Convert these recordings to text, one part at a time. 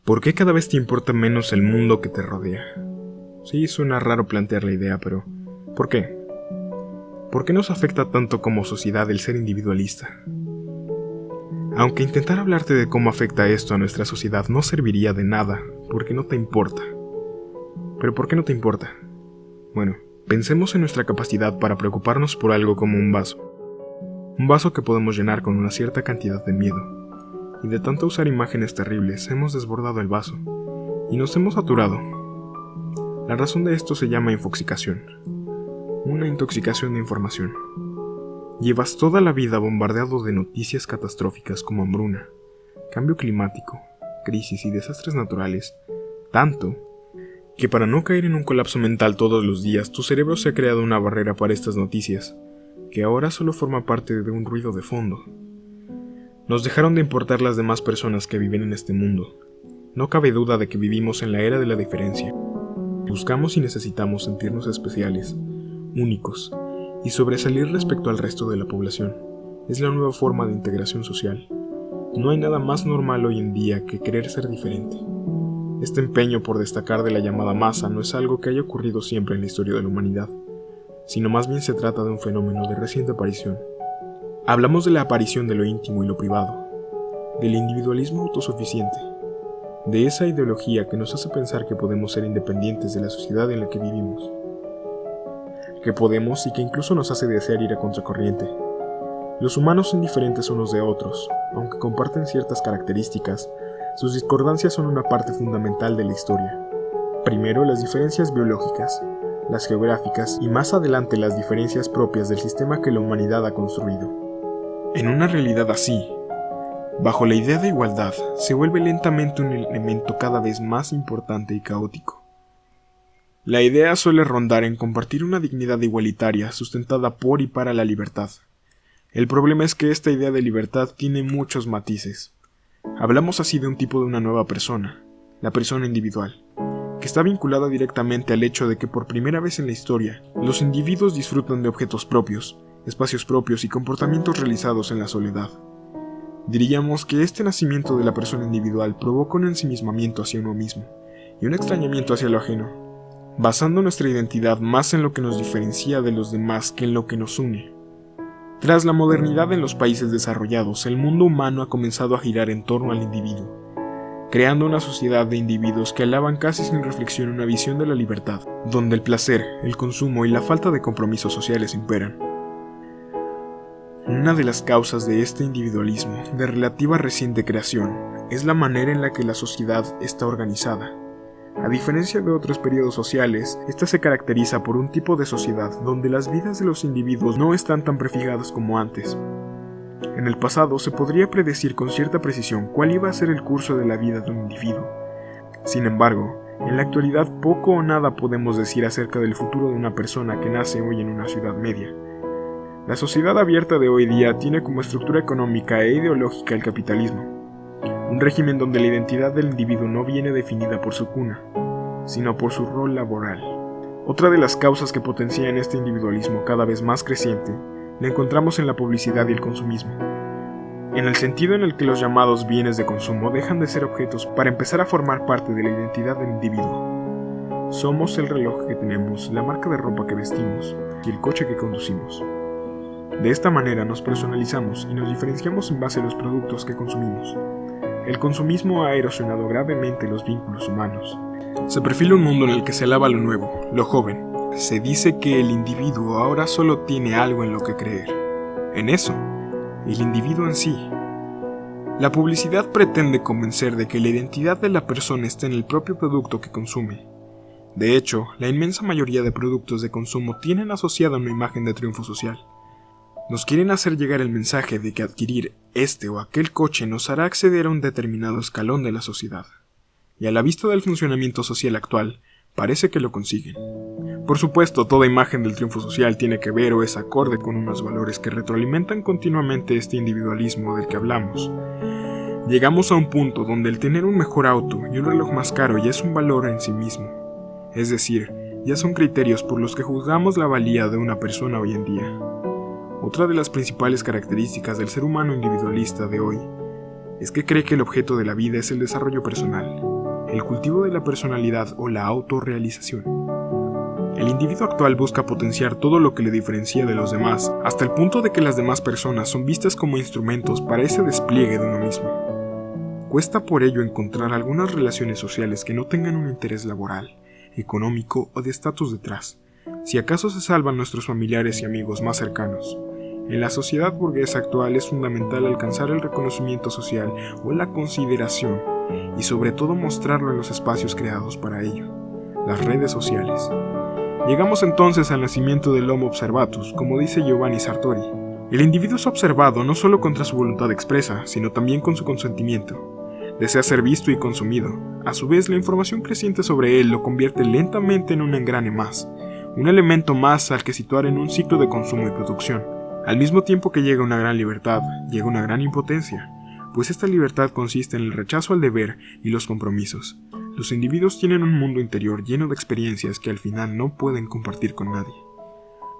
¿Por qué cada vez te importa menos el mundo que te rodea? Sí, suena raro plantear la idea, pero ¿por qué? ¿Por qué nos afecta tanto como sociedad el ser individualista? Aunque intentar hablarte de cómo afecta esto a nuestra sociedad no serviría de nada, porque no te importa. ¿Pero por qué no te importa? Bueno, pensemos en nuestra capacidad para preocuparnos por algo como un vaso. Un vaso que podemos llenar con una cierta cantidad de miedo. Y de tanto usar imágenes terribles, hemos desbordado el vaso. Y nos hemos saturado. La razón de esto se llama infoxicación. Una intoxicación de información. Llevas toda la vida bombardeado de noticias catastróficas como hambruna, cambio climático, crisis y desastres naturales, tanto que para no caer en un colapso mental todos los días, tu cerebro se ha creado una barrera para estas noticias, que ahora solo forma parte de un ruido de fondo. Nos dejaron de importar las demás personas que viven en este mundo. No cabe duda de que vivimos en la era de la diferencia. Buscamos y necesitamos sentirnos especiales, únicos, y sobresalir respecto al resto de la población. Es la nueva forma de integración social. No hay nada más normal hoy en día que querer ser diferente. Este empeño por destacar de la llamada masa no es algo que haya ocurrido siempre en la historia de la humanidad, sino más bien se trata de un fenómeno de reciente aparición. Hablamos de la aparición de lo íntimo y lo privado, del individualismo autosuficiente, de esa ideología que nos hace pensar que podemos ser independientes de la sociedad en la que vivimos, que podemos y que incluso nos hace desear ir a contracorriente. Los humanos son diferentes unos de otros, aunque comparten ciertas características, sus discordancias son una parte fundamental de la historia. Primero, las diferencias biológicas, las geográficas y más adelante las diferencias propias del sistema que la humanidad ha construido. En una realidad así, bajo la idea de igualdad, se vuelve lentamente un elemento cada vez más importante y caótico. La idea suele rondar en compartir una dignidad igualitaria sustentada por y para la libertad. El problema es que esta idea de libertad tiene muchos matices. Hablamos así de un tipo de una nueva persona, la persona individual, que está vinculada directamente al hecho de que por primera vez en la historia, los individuos disfrutan de objetos propios, espacios propios y comportamientos realizados en la soledad. Diríamos que este nacimiento de la persona individual provoca un ensimismamiento hacia uno mismo y un extrañamiento hacia lo ajeno, basando nuestra identidad más en lo que nos diferencia de los demás que en lo que nos une. Tras la modernidad en los países desarrollados, el mundo humano ha comenzado a girar en torno al individuo, creando una sociedad de individuos que alaban casi sin reflexión una visión de la libertad, donde el placer, el consumo y la falta de compromisos sociales imperan. Una de las causas de este individualismo, de relativa reciente creación, es la manera en la que la sociedad está organizada. A diferencia de otros periodos sociales, esta se caracteriza por un tipo de sociedad donde las vidas de los individuos no están tan prefijadas como antes. En el pasado se podría predecir con cierta precisión cuál iba a ser el curso de la vida de un individuo. Sin embargo, en la actualidad poco o nada podemos decir acerca del futuro de una persona que nace hoy en una ciudad media. La sociedad abierta de hoy día tiene como estructura económica e ideológica el capitalismo. Un régimen donde la identidad del individuo no viene definida por su cuna, sino por su rol laboral. Otra de las causas que potencian este individualismo cada vez más creciente la encontramos en la publicidad y el consumismo, en el sentido en el que los llamados bienes de consumo dejan de ser objetos para empezar a formar parte de la identidad del individuo. Somos el reloj que tenemos, la marca de ropa que vestimos y el coche que conducimos. De esta manera nos personalizamos y nos diferenciamos en base a los productos que consumimos. El consumismo ha erosionado gravemente los vínculos humanos. Se perfila un mundo en el que se alaba lo nuevo, lo joven. Se dice que el individuo ahora solo tiene algo en lo que creer. En eso, el individuo en sí. La publicidad pretende convencer de que la identidad de la persona está en el propio producto que consume. De hecho, la inmensa mayoría de productos de consumo tienen asociada una imagen de triunfo social. Nos quieren hacer llegar el mensaje de que adquirir este o aquel coche nos hará acceder a un determinado escalón de la sociedad. Y a la vista del funcionamiento social actual, parece que lo consiguen. Por supuesto, toda imagen del triunfo social tiene que ver o es acorde con unos valores que retroalimentan continuamente este individualismo del que hablamos. Llegamos a un punto donde el tener un mejor auto y un reloj más caro ya es un valor en sí mismo. Es decir, ya son criterios por los que juzgamos la valía de una persona hoy en día. Otra de las principales características del ser humano individualista de hoy es que cree que el objeto de la vida es el desarrollo personal, el cultivo de la personalidad o la autorrealización. El individuo actual busca potenciar todo lo que le diferencia de los demás, hasta el punto de que las demás personas son vistas como instrumentos para ese despliegue de uno mismo. Cuesta por ello encontrar algunas relaciones sociales que no tengan un interés laboral, económico o de estatus detrás, si acaso se salvan nuestros familiares y amigos más cercanos. En la sociedad burguesa actual es fundamental alcanzar el reconocimiento social o la consideración, y sobre todo mostrarlo en los espacios creados para ello, las redes sociales. Llegamos entonces al nacimiento del Homo observatus, como dice Giovanni Sartori. El individuo es observado no solo contra su voluntad expresa, sino también con su consentimiento. Desea ser visto y consumido. A su vez, la información creciente sobre él lo convierte lentamente en un engrane más, un elemento más al que situar en un ciclo de consumo y producción. Al mismo tiempo que llega una gran libertad, llega una gran impotencia, pues esta libertad consiste en el rechazo al deber y los compromisos. Los individuos tienen un mundo interior lleno de experiencias que al final no pueden compartir con nadie.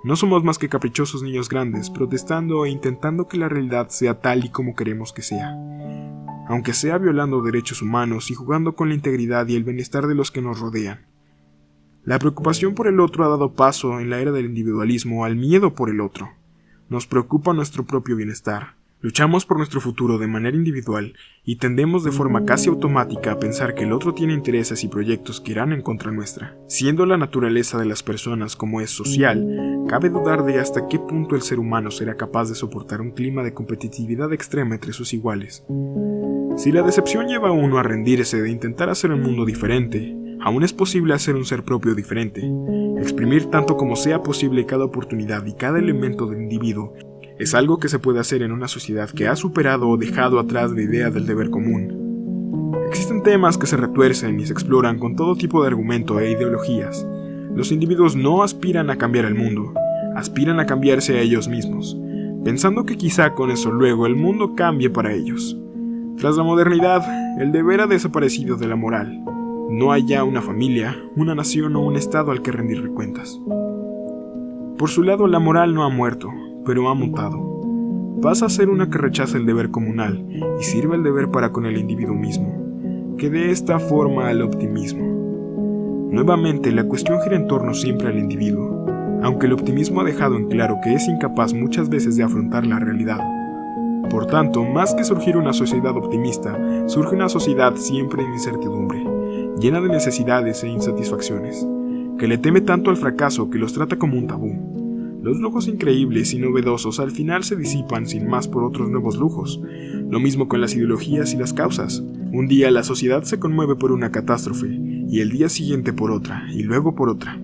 No somos más que caprichosos niños grandes, protestando e intentando que la realidad sea tal y como queremos que sea, aunque sea violando derechos humanos y jugando con la integridad y el bienestar de los que nos rodean. La preocupación por el otro ha dado paso en la era del individualismo al miedo por el otro. Nos preocupa nuestro propio bienestar. Luchamos por nuestro futuro de manera individual y tendemos de forma casi automática a pensar que el otro tiene intereses y proyectos que irán en contra nuestra. Siendo la naturaleza de las personas como es social, cabe dudar de hasta qué punto el ser humano será capaz de soportar un clima de competitividad extrema entre sus iguales. Si la decepción lleva a uno a rendirse de intentar hacer un mundo diferente, aún es posible hacer un ser propio diferente, exprimir tanto como sea posible cada oportunidad y cada elemento del individuo. Es algo que se puede hacer en una sociedad que ha superado o dejado atrás la idea del deber común. Existen temas que se retuercen y se exploran con todo tipo de argumento e ideologías. Los individuos no aspiran a cambiar el mundo, aspiran a cambiarse a ellos mismos, pensando que quizá con eso luego el mundo cambie para ellos. Tras la modernidad, el deber ha desaparecido de la moral. No hay ya una familia, una nación o un estado al que rendirle cuentas. Por su lado, la moral no ha muerto, pero ha mutado. Pasa a ser una que rechaza el deber comunal y sirve el deber para con el individuo mismo, que de esta forma al optimismo. Nuevamente, la cuestión gira en torno siempre al individuo, aunque el optimismo ha dejado en claro que es incapaz muchas veces de afrontar la realidad. Por tanto, más que surgir una sociedad optimista, surge una sociedad siempre en incertidumbre, llena de necesidades e insatisfacciones, que le teme tanto al fracaso que los trata como un tabú. Los lujos increíbles y novedosos al final se disipan sin más por otros nuevos lujos, lo mismo con las ideologías y las causas. Un día la sociedad se conmueve por una catástrofe, y el día siguiente por otra, y luego por otra.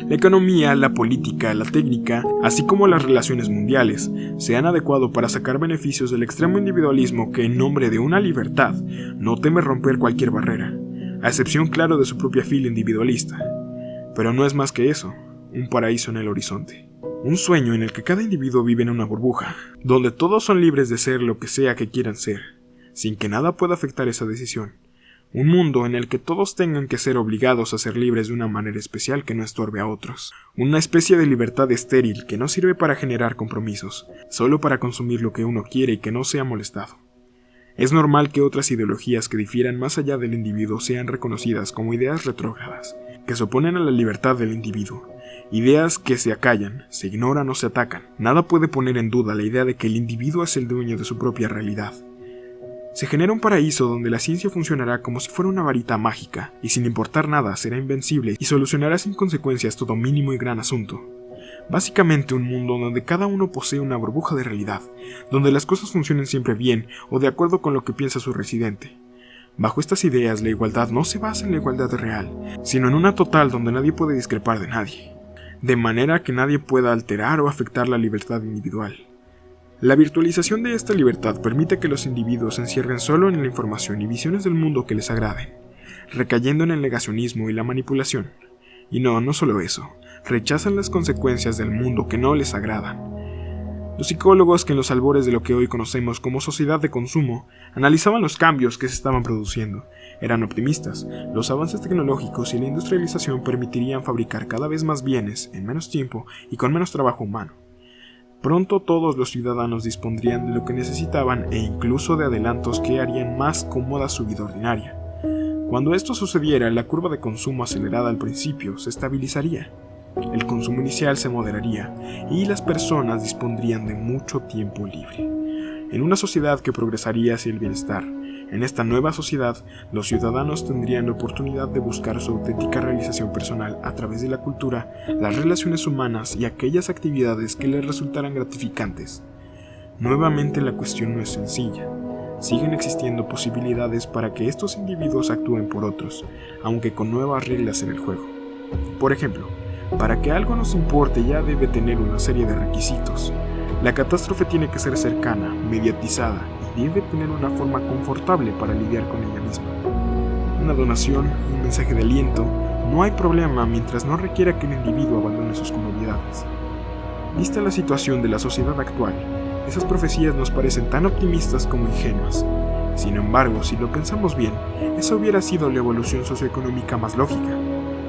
La economía, la política, la técnica, así como las relaciones mundiales, se han adecuado para sacar beneficios del extremo individualismo que en nombre de una libertad no teme romper cualquier barrera, a excepción claro de su propia fila individualista. Pero no es más que eso, un paraíso en el horizonte. Un sueño en el que cada individuo vive en una burbuja, donde todos son libres de ser lo que sea que quieran ser, sin que nada pueda afectar esa decisión. Un mundo en el que todos tengan que ser obligados a ser libres de una manera especial que no estorbe a otros. Una especie de libertad estéril que no sirve para generar compromisos, solo para consumir lo que uno quiere y que no sea molestado. Es normal que otras ideologías que difieran más allá del individuo sean reconocidas como ideas retrógradas, que se oponen a la libertad del individuo. Ideas que se acallan, se ignoran o se atacan. Nada puede poner en duda la idea de que el individuo es el dueño de su propia realidad. Se genera un paraíso donde la ciencia funcionará como si fuera una varita mágica, y sin importar nada será invencible y solucionará sin consecuencias todo mínimo y gran asunto. Básicamente un mundo donde cada uno posee una burbuja de realidad, donde las cosas funcionen siempre bien o de acuerdo con lo que piensa su residente. Bajo estas ideas, la igualdad no se basa en la igualdad real, sino en una total donde nadie puede discrepar de nadie, de manera que nadie pueda alterar o afectar la libertad individual. La virtualización de esta libertad permite que los individuos se encierren solo en la información y visiones del mundo que les agraden, recayendo en el negacionismo y la manipulación. Y no solo eso, rechazan las consecuencias del mundo que no les agradan. Los psicólogos que en los albores de lo que hoy conocemos como sociedad de consumo analizaban los cambios que se estaban produciendo. Eran optimistas. Los avances tecnológicos y la industrialización permitirían fabricar cada vez más bienes en menos tiempo y con menos trabajo humano. Pronto todos los ciudadanos dispondrían de lo que necesitaban e incluso de adelantos que harían más cómoda su vida ordinaria. Cuando esto sucediera, la curva de consumo acelerada al principio se estabilizaría. El consumo inicial se moderaría y las personas dispondrían de mucho tiempo libre. En una sociedad que progresaría hacia el bienestar, en esta nueva sociedad, los ciudadanos tendrían la oportunidad de buscar su auténtica realización personal a través de la cultura, las relaciones humanas y aquellas actividades que les resultaran gratificantes. Nuevamente la cuestión no es sencilla. Siguen existiendo posibilidades para que estos individuos actúen por otros, aunque con nuevas reglas en el juego. Por ejemplo, para que algo nos importe ya debe tener una serie de requisitos. La catástrofe tiene que ser cercana, mediatizada y debe tener una forma confortable para lidiar con ella misma. Una donación, un mensaje de aliento, no hay problema mientras no requiera que el individuo abandone sus comodidades. Vista la situación de la sociedad actual, esas profecías nos parecen tan optimistas como ingenuas. Sin embargo, si lo pensamos bien, esa hubiera sido la evolución socioeconómica más lógica.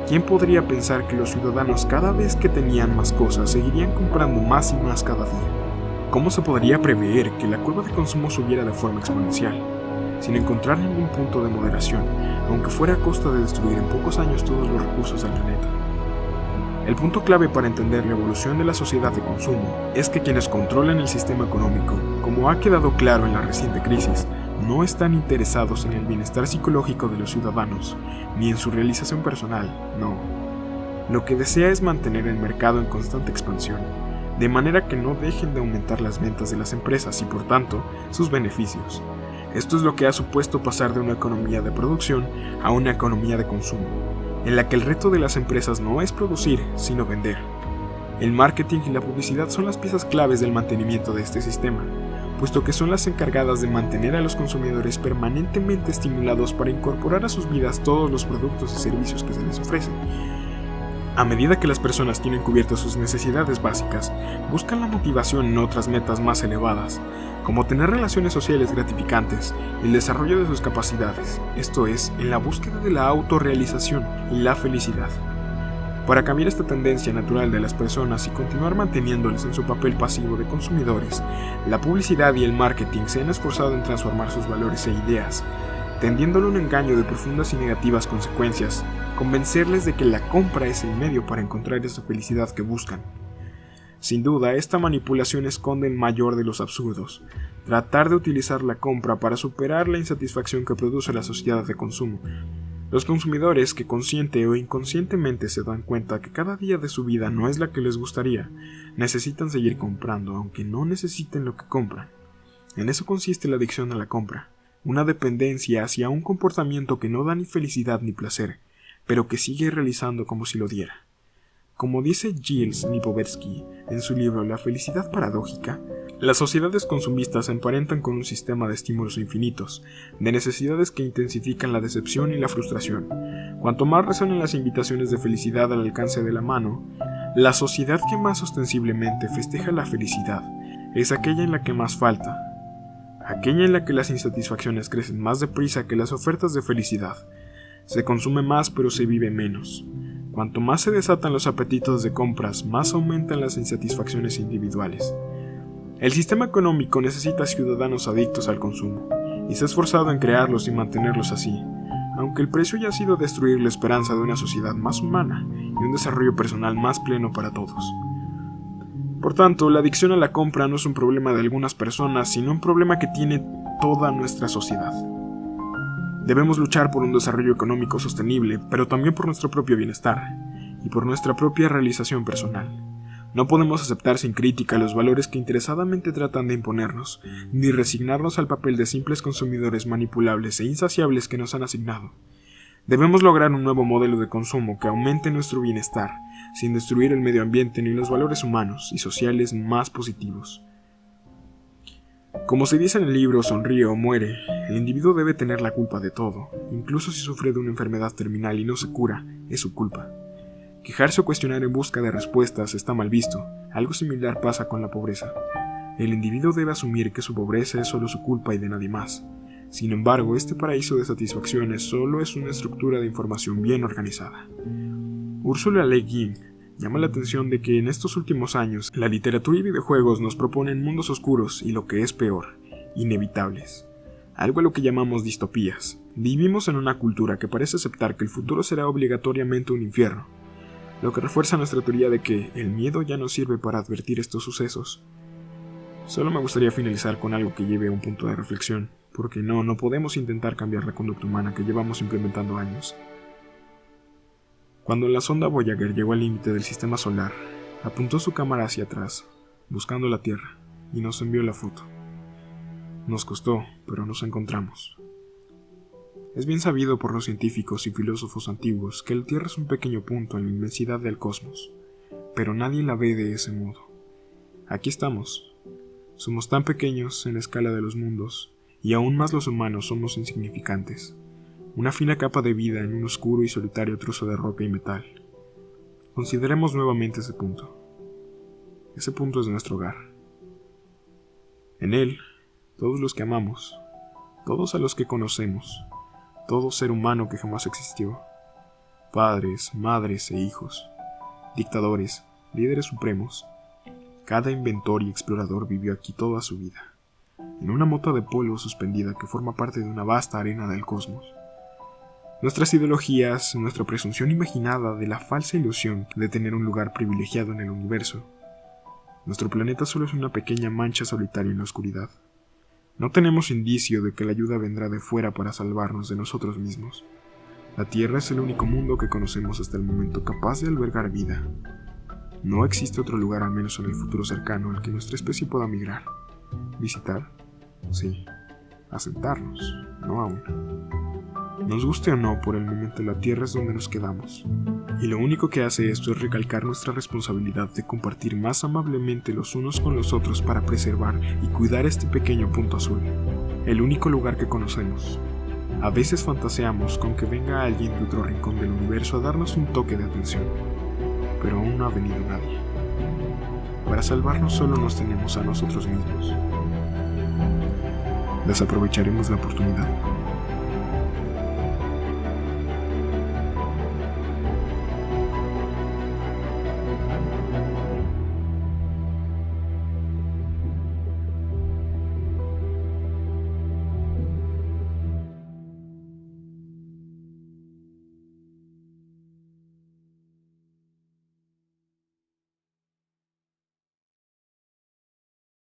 ¿Quién podría pensar que los ciudadanos cada vez que tenían más cosas seguirían comprando más y más cada día? ¿Cómo se podría prever que la curva de consumo subiera de forma exponencial, sin encontrar ningún punto de moderación, aunque fuera a costa de destruir en pocos años todos los recursos del planeta? El punto clave para entender la evolución de la sociedad de consumo es que quienes controlan el sistema económico, como ha quedado claro en la reciente crisis, no están interesados en el bienestar psicológico de los ciudadanos, ni en su realización personal, no. Lo que desea es mantener el mercado en constante expansión, de manera que no dejen de aumentar las ventas de las empresas y, por tanto, sus beneficios. Esto es lo que ha supuesto pasar de una economía de producción a una economía de consumo, en la que el reto de las empresas no es producir, sino vender. El marketing y la publicidad son las piezas claves del mantenimiento de este sistema, puesto que son las encargadas de mantener a los consumidores permanentemente estimulados para incorporar a sus vidas todos los productos y servicios que se les ofrecen. A medida que las personas tienen cubiertas sus necesidades básicas, buscan la motivación en otras metas más elevadas, como tener relaciones sociales gratificantes y el desarrollo de sus capacidades, esto es, en la búsqueda de la autorrealización y la felicidad. Para cambiar esta tendencia natural de las personas y continuar manteniéndoles en su papel pasivo de consumidores, la publicidad y el marketing se han esforzado en transformar sus valores e ideas, tendiéndole un engaño de profundas y negativas consecuencias, convencerles de que la compra es el medio para encontrar esa felicidad que buscan. Sin duda, esta manipulación esconde el mayor de los absurdos: tratar de utilizar la compra para superar la insatisfacción que produce la sociedad de consumo. Los consumidores que consciente o inconscientemente se dan cuenta que cada día de su vida no es la que les gustaría, necesitan seguir comprando, aunque no necesiten lo que compran. En eso consiste la adicción a la compra, una dependencia hacia un comportamiento que no da ni felicidad ni placer, pero que sigue realizando como si lo diera. Como dice Gilles Lipovetsky en su libro La felicidad paradójica, las sociedades consumistas se emparentan con un sistema de estímulos infinitos, de necesidades que intensifican la decepción y la frustración. Cuanto más resuenan las invitaciones de felicidad al alcance de la mano, la sociedad que más ostensiblemente festeja la felicidad es aquella en la que más falta, aquella en la que las insatisfacciones crecen más deprisa que las ofertas de felicidad. Se consume más pero se vive menos. Cuanto más se desatan los apetitos de compras, más aumentan las insatisfacciones individuales. El sistema económico necesita ciudadanos adictos al consumo, y se ha esforzado en crearlos y mantenerlos así, aunque el precio haya sido destruir la esperanza de una sociedad más humana y un desarrollo personal más pleno para todos. Por tanto, la adicción a la compra no es un problema de algunas personas, sino un problema que tiene toda nuestra sociedad. Debemos luchar por un desarrollo económico sostenible, pero también por nuestro propio bienestar y por nuestra propia realización personal. No podemos aceptar sin crítica los valores que interesadamente tratan de imponernos, ni resignarnos al papel de simples consumidores manipulables e insaciables que nos han asignado. Debemos lograr un nuevo modelo de consumo que aumente nuestro bienestar, sin destruir el medio ambiente ni los valores humanos y sociales más positivos. Como se dice en el libro Sonríe o muere, el individuo debe tener la culpa de todo, incluso si sufre de una enfermedad terminal y no se cura, es su culpa. Quejarse o cuestionar en busca de respuestas está mal visto. Algo similar pasa con la pobreza. El individuo debe asumir que su pobreza es solo su culpa y de nadie más. Sin embargo, este paraíso de satisfacciones solo es una estructura de información bien organizada. Ursula Le Guin, Llama la atención de que en estos últimos años la literatura y videojuegos nos proponen mundos oscuros y, lo que es peor, inevitables. Algo a lo que llamamos distopías. Vivimos en una cultura que parece aceptar que el futuro será obligatoriamente un infierno, lo que refuerza nuestra teoría de que el miedo ya no sirve para advertir estos sucesos. Solo me gustaría finalizar con algo que lleve a un punto de reflexión, porque no podemos intentar cambiar la conducta humana que llevamos implementando años. Cuando la sonda Voyager llegó al límite del sistema solar, apuntó su cámara hacia atrás, buscando la Tierra, y nos envió la foto. Nos costó, pero nos encontramos. Es bien sabido por los científicos y filósofos antiguos que la Tierra es un pequeño punto en la inmensidad del cosmos, pero nadie la ve de ese modo. Aquí estamos. Somos tan pequeños en la escala de los mundos, y aún más los humanos somos insignificantes. Una fina capa de vida en un oscuro y solitario trozo de roca y metal. Consideremos nuevamente ese punto. Ese punto es nuestro hogar. En él, todos los que amamos, todos a los que conocemos, todo ser humano que jamás existió, padres, madres e hijos, dictadores, líderes supremos, cada inventor y explorador vivió aquí toda su vida, en una mota de polvo suspendida que forma parte de una vasta arena del cosmos. Nuestras ideologías, nuestra presunción imaginada de la falsa ilusión de tener un lugar privilegiado en el universo. Nuestro planeta solo es una pequeña mancha solitaria en la oscuridad. No tenemos indicio de que la ayuda vendrá de fuera para salvarnos de nosotros mismos. La Tierra es el único mundo que conocemos hasta el momento capaz de albergar vida. No existe otro lugar, al menos en el futuro cercano, al que nuestra especie pueda migrar. Visitar, sí. Asentarnos, no aún. Nos guste o no, por el momento la Tierra es donde nos quedamos. Y lo único que hace esto es recalcar nuestra responsabilidad de compartir más amablemente los unos con los otros para preservar y cuidar este pequeño punto azul, el único lugar que conocemos. A veces fantaseamos con que venga alguien de otro rincón del universo a darnos un toque de atención, pero aún no ha venido nadie. Para salvarnos solo nos tenemos a nosotros mismos. ¿Desaprovecharemos la oportunidad?